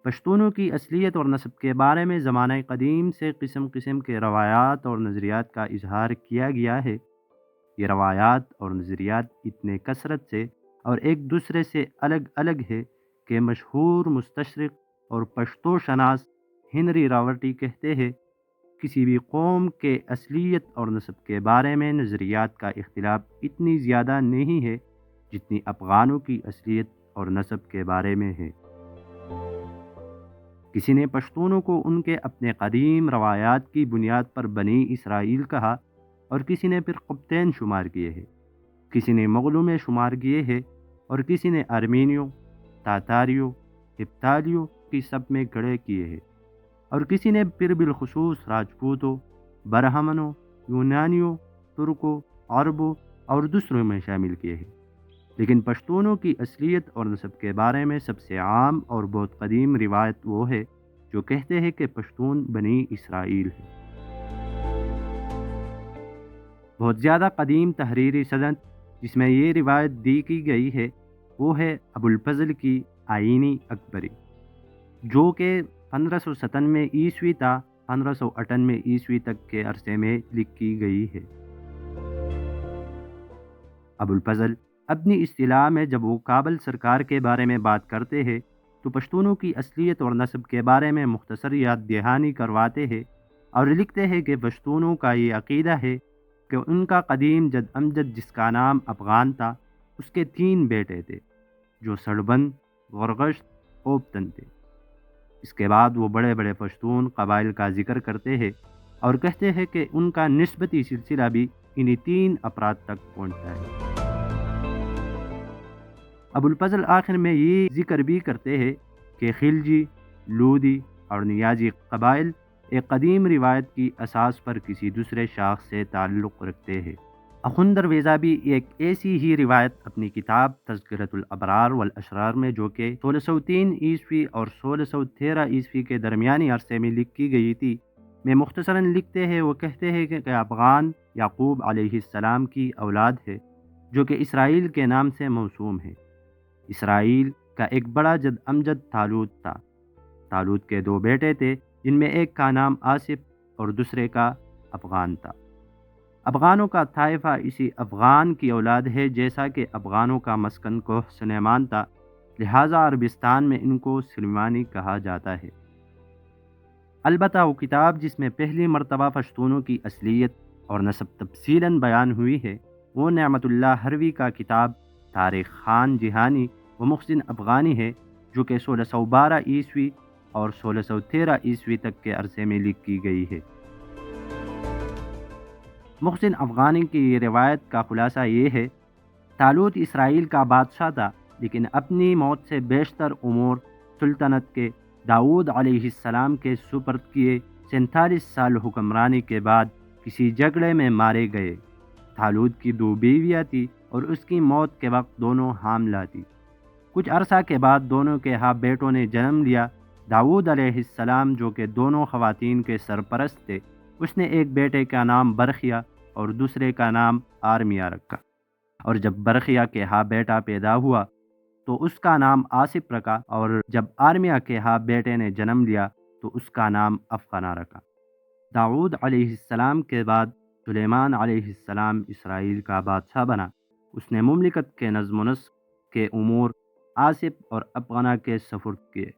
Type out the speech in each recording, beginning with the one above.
پشتونوں کی اصلیت اور نسب کے بارے میں زمانہ قدیم سے قسم قسم کے روایات اور نظریات کا اظہار کیا گیا ہے۔ یہ روایات اور نظریات اتنے کثرت سے اور ایک دوسرے سے الگ الگ ہے کہ مشہور مستشرق اور پشتو شناس ہنری راورٹی کہتے ہیں، کسی بھی قوم کے اصلیت اور نسب کے بارے میں نظریات کا اختلاف اتنی زیادہ نہیں ہے جتنی افغانوں کی اصلیت اور نسب کے بارے میں ہے۔ کسی نے پشتونوں کو ان کے اپنے قدیم روایات کی بنیاد پر بنی اسرائیل کہا اور کسی نے پھر قبطین شمار کیے ہیں، کسی نے مغلوں میں شمار کیے ہیں اور کسی نے ارمینیوں، تاتاریوں، ہپتالیوں کی سب میں کھڑے کیے ہیں، اور کسی نے پھر بالخصوص راجپوتوں، برہمنوں، یونانیوں، ترکوں، عربوں اور دوسروں میں شامل کیے ہیں۔ لیکن پشتونوں کی اصلیت اور نسب کے بارے میں سب سے عام اور بہت قدیم روایت وہ ہے جو کہتے ہیں کہ پشتون بنی اسرائیل ہے۔ بہت زیادہ قدیم تحریری سند جس میں یہ روایت دی کی گئی ہے وہ ہے ابو الفضل کی آئینی اکبری، جو کہ 1597 عیسوی تا 1598 عیسوی تک کے عرصے میں لکھی گئی ہے۔ ابو الفضل اپنی اصطلاح میں جب وہ کابل سرکار کے بارے میں بات کرتے ہیں تو پشتونوں کی اصلیت اور نسب کے بارے میں مختصر یاد دہانی کرواتے ہیں اور لکھتے ہیں کہ پشتونوں کا یہ عقیدہ ہے کہ ان کا قدیم جد امجد جس کا نام افغان تھا، اس کے 3 بیٹے تھے جو سڑبند، غرغشت، اوبتن تھے۔ اس کے بعد وہ بڑے بڑے پشتون قبائل کا ذکر کرتے ہیں اور کہتے ہیں کہ ان کا نسبتی سلسلہ بھی انہی 3 افراد تک پہنچتا ہے۔ ابو الفضل آخر میں یہ ذکر بھی کرتے ہیں کہ خلجی، لودی اور نیازی قبائل ایک قدیم روایت کی اساس پر کسی دوسرے شاخ سے تعلق رکھتے ہیں۔ اخوند درویزہ بھی ایک ایسی ہی روایت اپنی کتاب تذکرۃ الابرار والاشرار میں، جو کہ 1603 عیسوی اور 1613 عیسوی کے درمیانی عرصے میں لکھی گئی تھی، میں مختصراً لکھتے ہیں۔ وہ کہتے ہیں کہ افغان یعقوب علیہ السلام کی اولاد ہے جو کہ اسرائیل کے نام سے موسوم ہے۔ اسرائیل کا ایک بڑا جد امجد طالوت تھا۔ طالوت کے 2 بیٹے تھے جن میں ایک کا نام آصف اور دوسرے کا افغان تھا۔ افغانوں کا طائفہ اسی افغان کی اولاد ہے، جیسا کہ افغانوں کا مسکن کوہ سلیمان تھا، لہٰذا عربستان میں ان کو سلیمانی کہا جاتا ہے۔ البتہ وہ کتاب جس میں پہلی مرتبہ پشتونوں کی اصلیت اور نسب تفصیلاً بیان ہوئی ہے وہ نعمت اللہ ہروی کا کتاب تاریخ خان جہانی و محسن افغانی ہے، جو کہ 1612 عیسوی اور 1613 عیسوی تک کے عرصے میں لکھی گئی ہے۔ محسن افغانی کی یہ روایت کا خلاصہ یہ ہے: طالوت اسرائیل کا بادشاہ تھا، لیکن اپنی موت سے بیشتر امور سلطنت کے داؤد علیہ السلام کے سپرد کیے۔ 47 سال حکمرانی کے بعد کسی جھگڑے میں مارے گئے۔ طالوت کی 2 بیویاں تھیں اور اس کی موت کے وقت دونوں حاملہ تھیں۔ کچھ عرصہ کے بعد دونوں کے ہاں بیٹوں نے جنم لیا۔ داؤد علیہ السلام، جو کہ دونوں خواتین کے سرپرست تھے، اس نے ایک بیٹے کا نام برخیا اور دوسرے کا نام آرمیا رکھا، اور جب برخیا کے ہاں بیٹا پیدا ہوا تو اس کا نام آصف رکھا، اور جب آرمیا کے ہاں بیٹے نے جنم لیا تو اس کا نام افغنا رکھا۔ داؤد علیہ السلام کے بعد سلیمان علیہ السلام اسرائیل کا بادشاہ بنا۔ اس نے مملکت کے نظم و نسق کے امور آصف اور افغنا کے سپرد کیے۔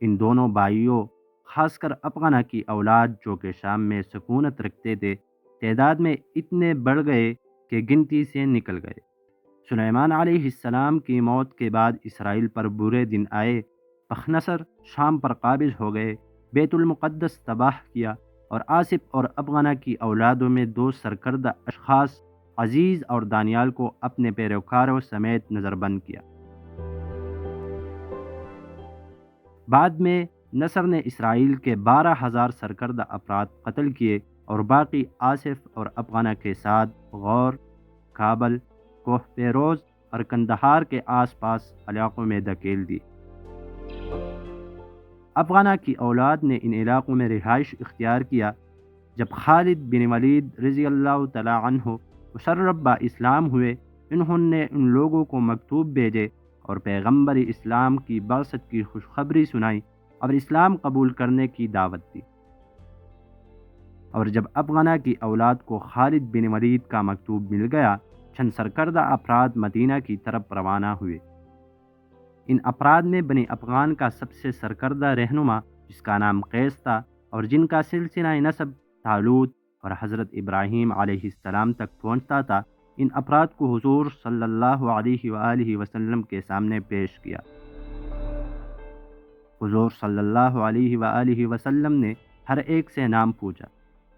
ان دونوں بھائیوں، خاص کر افغنا کی اولاد جو کہ شام میں سکونت رکھتے تھے، تعداد میں اتنے بڑھ گئے کہ گنتی سے نکل گئے۔ سلیمان علیہ السلام کی موت کے بعد اسرائیل پر برے دن آئے۔ بختنصر شام پر قابض ہو گئے، بیت المقدس تباہ کیا، اور آصف اور افغنا کی اولادوں میں 2 سرکردہ اشخاص، عزیز اور دانیال، کو اپنے پیروکاروں سمیت نظر بند کیا۔ بعد میں نصر نے اسرائیل کے 12,000 سرکردہ افراد قتل کیے اور باقی آصف اور افغنا کے ساتھ غور، کابل، کوہ پیروز اور کندہار کے آس پاس علاقوں میں دھکیل دی۔ افغانہ کی اولاد نے ان علاقوں میں رہائش اختیار کیا۔ جب خالد بن ولید رضی اللہ تعالی عنہ مسرب با اسلام ہوئے، انہوں نے ان لوگوں کو مکتوب بھیجے اور پیغمبر اسلام کی بعثت کی خوشخبری سنائی اور اسلام قبول کرنے کی دعوت دی۔ اور جب افغانہ کی اولاد کو خالد بن ولید کا مکتوب مل گیا، چند سرکردہ افراد مدینہ کی طرف روانہ ہوئے۔ ان افراد میں بنی افغان کا سب سے سرکردہ رہنما جس کا نام قیس تھا اور جن کا سلسلہ نسب طالوت اور حضرت ابراہیم علیہ السلام تک پہنچتا تھا، ان افراد کو حضور صلی اللہ علیہ وآلہ وسلم کے سامنے پیش کیا۔ حضور صلی اللہ علیہ وآلہ وسلم نے ہر ایک سے نام پوچھا۔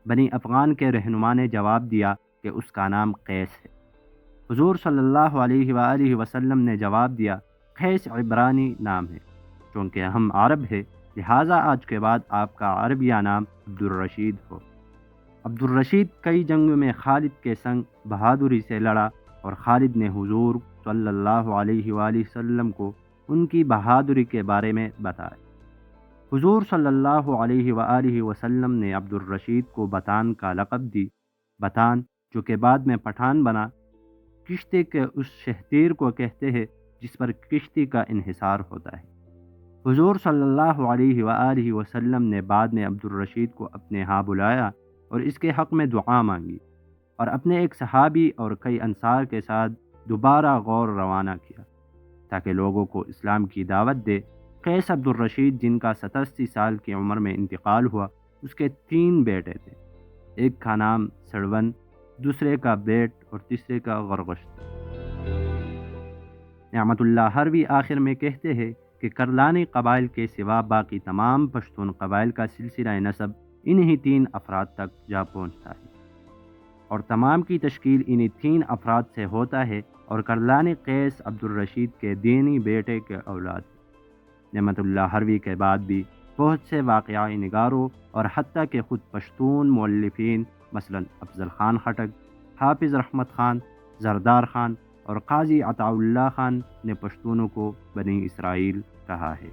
بنی افغان کے رہنما نے جواب دیا کہ اس کا نام قیس ہے۔ حضور صلی اللہ علیہ وآلہ وسلم نے جواب دیا، قیس عبرانی نام ہے، چونکہ ہم عرب ہیں، لہٰذا آج کے بعد آپ کا عربیہ نام عبدالرشید ہو۔ عبدالرشید کئی جنگوں میں خالد کے سنگ بہادری سے لڑا اور خالد نے حضور صلی اللہ علیہ وآلہ وسلم کو ان کی بہادری کے بارے میں بتایا۔ حضور صلی اللہ علیہ وآلہ وسلم نے عبدالرشید کو بتان کا لقب دی۔ بتان جو کہ بعد میں پٹھان بنا، کشتی کے اس شہتیر کو کہتے ہیں جس پر کشتی کا انحصار ہوتا ہے۔ حضور صلی اللہ علیہ وآلہ وسلم نے بعد میں عبدالرشید کو اپنے ہاں بلایا اور اس کے حق میں دعا مانگی اور اپنے ایک صحابی اور کئی انصار کے ساتھ دوبارہ غور روانہ کیا تاکہ لوگوں کو اسلام کی دعوت دے۔ قیس عبدالرشید جن کا 87 سال کی عمر میں انتقال ہوا، اس کے 3 بیٹے تھے، ایک کا نام سڑون، دوسرے کا بیٹ اور تیسرے کا غرغشت۔ نعمت اللہ حروی آخر میں کہتے ہیں کہ کرلانی قبائل کے سوا باقی تمام پشتون قبائل کا سلسلہ نسب انہی 3 افراد تک جا پہنچتا ہے اور تمام کی تشکیل انہی 3 افراد سے ہوتا ہے، اور کرلانی قیس عبدالرشید کے دینی بیٹے کے اولاد ہیں۔ نعمت اللہ حروی کے بعد بھی بہت سے واقعہ نگاروں اور حتیٰ کہ خود پشتون مؤلفین مثلا افضل خان خٹک، حافظ رحمت خان، زردار خان اور قاضی عطاء اللہ خان نے پشتونوں کو بنی اسرائیل کہا ہے۔